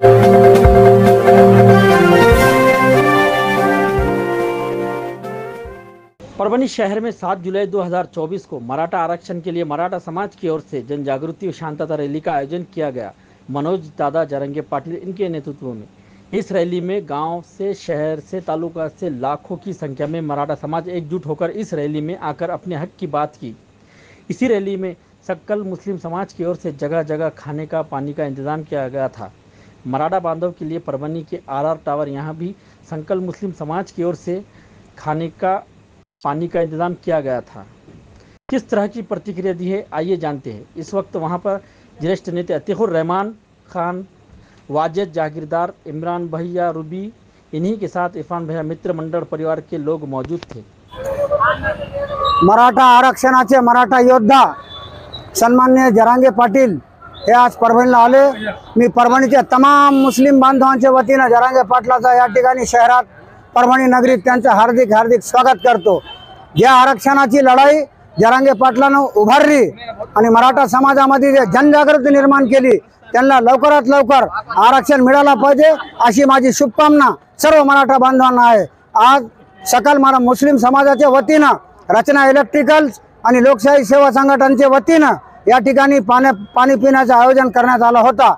परभनी शहर में 7 जुलाई 2024 को मराठा आरक्षण के लिए मराठा समाज की ओर से जन जागृति और शांतता रैली का आयोजन किया गया। मनोज दादा जरंगे पाटिल इनके नेतृत्व में इस रैली में गांव से, शहर से, तालुका से लाखों की संख्या में मराठा समाज एकजुट होकर इस रैली में आकर अपने हक की बात की। इसी रैली में सक्कल मुस्लिम समाज की ओर से जगह जगह खाने का, पानी का इंतजाम किया गया था। मराठा बांधव के लिए परभनी के आर टावर यहाँ भी सक्कल मुस्लिम समाज की ओर से खाने का, पानी का इंतजाम किया गया था। किस तरह की प्रतिक्रिया दी है, आइए जानते हैं। इस वक्त वहां पर ज्येष्ठ नेता अतीकुर रहमान खान, वाजिद जागीरदार, इमरान भैया रूबी, इन्हीं के साथ इरफान भैया मित्र मंडल परिवार के लोग मौजूद थे। मराठा आरक्षणाचे मराठा योद्धा सन्माननीय जरांगे पाटील हे आज परभणीला आले। मी परभणीच्या तमाम मुस्लिम बांधवांच्या वतीने जरांगे पाटलाचा या ठिकाणी शहरात परभणी नगरीत त्यांचं हार्दिक हार्दिक स्वागत करतो। या आरक्षणाची लढाई जरांगे पाटलानं उभारली आणि मराठा समाजामध्ये जे जनजागृती निर्माण केली, त्यांना लवकरात लवकर आरक्षण मिळाला पाहिजे अशी माझी शुभकामना सर्व मराठा बांधवांना आहे। आज सकल मुस्लिम समाजाच्या वतीने रचना इलेक्ट्रिकल्स आणि लोकशाही सेवा संघटनेच्या वतीने या ठिकाणी पाणी पिण्याचे आयोजन करण्यात आलं होतं।